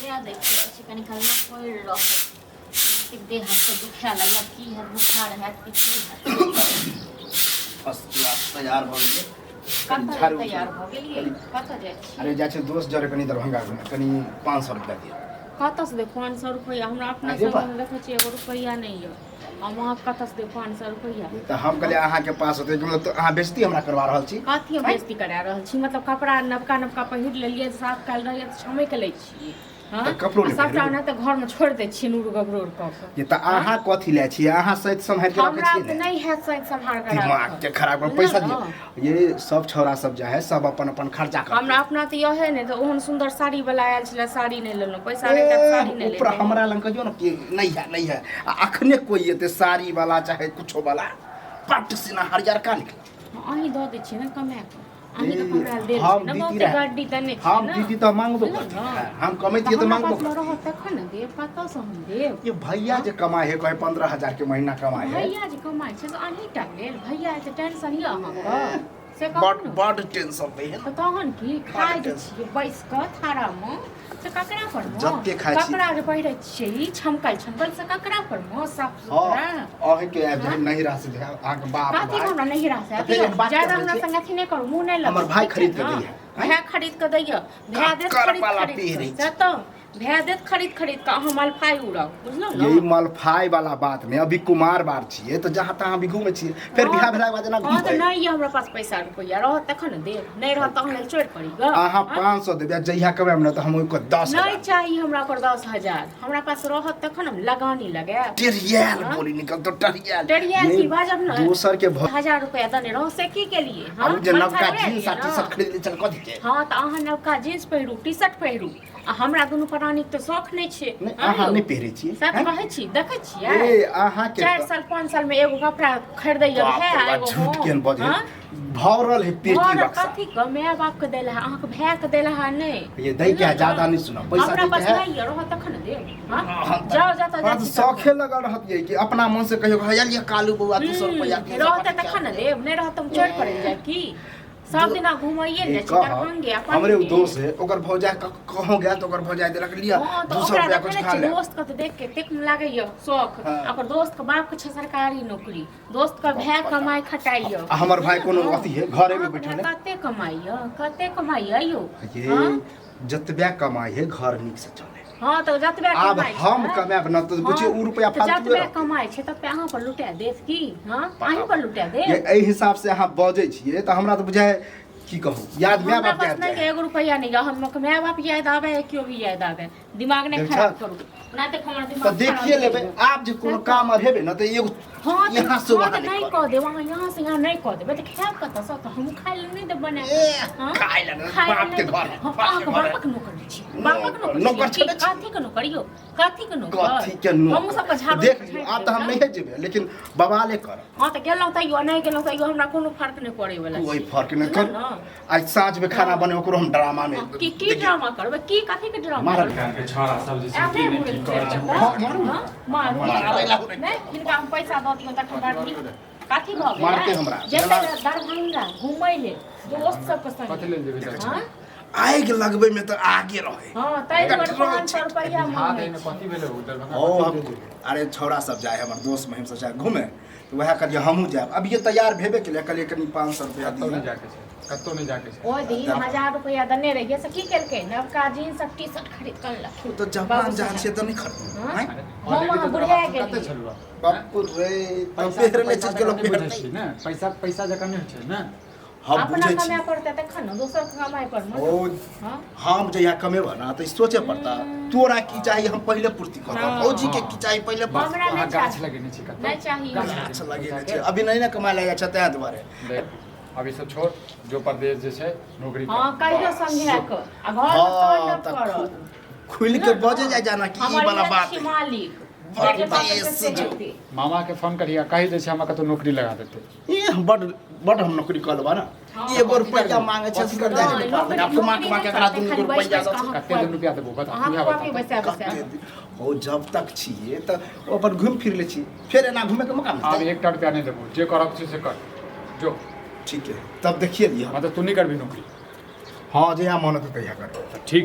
दया देखिए कनी कलमा पड़ रह देह हाथ से दुखा लगा की है बुखार है कि है फर्स्ट क्लास तैयार भ गेलै कत तैयार भ गेलिए कत जाय छी अरे जाय छै दोस्त जरे कनी दरभंगा में कनी 500 रुपया दिया कत से दे 500 रुपया हमरा अपना संग देखे छी एगो रुपया नहीं है हम वहां कत से दे 500 रुपया त हम कहले अहाँ के पास होते मतलब तो अहाँ बेइज्जती हमरा करवा रहल छी कथी हम बेइज्जती करा रहल छी मतलब कपड़ा नवका पहिर लेलिए साफ काल रहिए त समय के लै छी हां कपड़ो ले सबटा ना त घर में छोड़ दे छी नूर गबरोड़ क ये त अहाँ कथी ले छी अहाँ सहित संभाल के रखे छी हमरा नहीं है सहित संभाल के दिमाग के खराब कर पैसा दिए ये सब छोरा सब जे है सब अपन अपन खर्चा कर हमरा अपना त यहे ने त ओहन सुंदर साड़ी वाला आयल छले साड़ी नहीं लेलो पैसा नहीं त साड़ी नहीं ले ऊपर हमरा लंग कहियो न कि नहीं है अखने कोई एते साड़ी वाला चाहे कुछो वाला पट सिना हरियर का निकल अही द दे छी न कमा के अही त हमरा दे न बहुत गाड़ी तने छी हम दीदी त मांगबो करती हम कमाइतिए त मांगबो रह तखन दे पता से हम दे ये भैया जे कमाए है कहे 15000 के महीना कमाए है भैया जे कमाए छै त अही टा लेल भैया के टेंशन य अहाँ के से बड़ टेंशन पे है तहन की खाइ छी बैस क थारा में से ककरा पर जत्ते खाइ छी ककरा जे पहिरै छी छमकल से ककरा पर म साफ सुथरा अहे के आब जे नहीं रह से आ के बाप काती हमरा नहीं रह से ज्यादा हमरा संग अथी नहीं करू मुंह नहीं लग हमर भाई खरीद के दिया भाई खरीद के दैया भाई देत खरीद से तो भाई देत खरीद के अहाँ मालफाई उड़ाओ बुझलो न यही मालफाई वाला बात में अभी कुमार बार छिए तो जहां तहां भी घूमे छिए फिर बिहार भेला के बाद ना हां त नहीं हमरा पास पैसा रुपया रह तखन दे नहीं रह त हम चोर पड़ी ग अहाँ 500 देबे जहिया कमाम न त हम ओइ को 10 नहीं चाहिए हमरा पर 10000 हमरा पास रह तखन हम लगानी लगे टेरियल बोली निकल तो टेरियल की बाजब न दोसर के 1000 रुपया दने रह से की के लिए हां अब जे नवका जींस आ टी-शर्ट खरीद ले चल कथि के हां त अहाँ नवका जींस पहिरू टी-शर्ट पहिरू आ हमरा दुनु प्राणी त शौक नहीं छे अहाँ नहीं पहिरे छी सब कहै छी देखै छियै ए अहाँ के 4 साल 5 साल में एगो कपड़ा खरीदैय है एगो झूठ केन बजे भरल है पेटी बक्सा कथि क माय बाप के देला अहाँ के भाई के देला है नहीं ये दई के ज्यादा नहीं सुना पैसा हमरा दे पास है नहीं रह तखन दे हां जाओ जाता हां शौखे लगा रहत ये कि अपना मन से कहियो भैया ये कालू बुआ 200 रुपया रहते तखन दे नहीं रह तुम चोट पड़ जाए की सब दिन घुमाइए ले दरभंगे अपन हमरे दोस्त है ओकर भौजा कहो गया तो ओकर भौजा दे रख लिया 200 रुपया कुछ खा ले दोस्त के देख के तेक में लागे यो शौक ओकर दोस्त के बाप के छ सरकारी नौकरी दोस्त का भाई कमाई खटाइयो हमर भाई कोनो अथी है घरे में बैठल है कते कमाइयो यो ये जतबे कमाई है घर निक से चले हां तो जतबे कमाई अब हम कमाब न तो बुझे उ रुपया फालतू जतबे कमाई छै तबे अहाँ पर लुटा देत की हां अहीं पर लुटा दे ये एहि हिसाब से अहाँ बजै छिए त हमरा त बुझाय की कहूं याद में बाप याद नहीं एगो रुपया नहीं हम माय बाप याद आवे क्यों भी याद आवे दिमाग नहीं खराब करू ना ते हमरा दिमाग तो देखिए लेबे आप जे कोनो काम और हेबे न त एगो हां यहां से वहां नहीं कह दे वहां यहां से यहां नहीं कह देबे त खाब कत से तो हम खाइ ले नहीं दे बना हां खाइ ले बाप के घर बाप के नौकर छी बाप के नौकर छे काथी के नौकरियो काथी के नौकर काथी के नौकर हम सब झाड़ू देख आ त हम नहीं जेबे लेकिन बवाले कर हां त गेलौ त यो नहीं गेलौ त यो हमरा कोनो फर्क नहीं पड़े वाला कोई फर्क नहीं कर आज साँझ में खाना बने ओकरो हम ड्रामा में की ड्रामा करबे की काथी के ड्रामा मार के छोरा सब जे छुट्टी में की कर मारू नहीं इनका हम पैसा द दियो तखन बात काथी भ गेल मारते हमरा जेते दरभंगा घुमै ले दोस्त सब के संग कथि ले जेबे हां आग लगबे में तो आगे रहे हां तै पर 500 रुपया हां मांगे देने कथि भेले उधर ओ हम अरे छोरा सब जाए हमर दोस्त महिम सब जाए घूमे तो वह कहलिए हमहू जाए अब ये तैयार भेबे के लिए कहलिए कनी 500 रुपया कत्तो दिया नहीं जाके छै कत्तो नहीं जाके छै ओइ दिन 1000 रुपया दने रहिए से की केलकै नवका जींस सब टी-शर्ट खरीद कर लखू तो जवान जान से तो नहीं खरीद हैं हम वहां बुढ़िया कते गेली छलुआ बाप रे तो फेर ले चीज के लोग भेटै छै ना पैसा जका नहीं छै ना हम अपना बुझे छी कमाय पड़ते तखन न दोसर के कमाय पर न ओ हां हम जहिया कमेबा ना तो सोचे पड़ता तोरा की चाहिए हम पहले पूर्ति करब फौजी के की चाहिए पहले हमरा वहां नहीं गाछ चाहिए लगेने छै कत्तो नहीं चाहिए अच्छा लगे छै अभी नहीं ना कमाए लगे छै तै दुआरे देख अभी सब छोड़ जो परदेश जे छै नौकरी कर हां कहियो समझा के आ घर में हाँ, कांड तब करो खुल के बजे जाए जाना की ई वाला बात है। मालिक मामा के फोन करिया कहि दे छै हमरा कतो नौकरी लगा देते ये बड़ हम नौकरी कर लेबा ना एगो रुपया मांगे छै कर दे कमा के करा 2 रुपया दो कते दिन रुपया देबो बता हां बुझा बसा बता बसा ओ जब तक छिए त अपन घूम फिर ले छी फिर एना घूमे के मौका अब मिलता 1 रुपया नहीं देबो जे करब से कर जो ठीक है तब देखिए लिया मतलब तू नहीं करबी नौकरी हां जे मन तो तैयार कर ठीक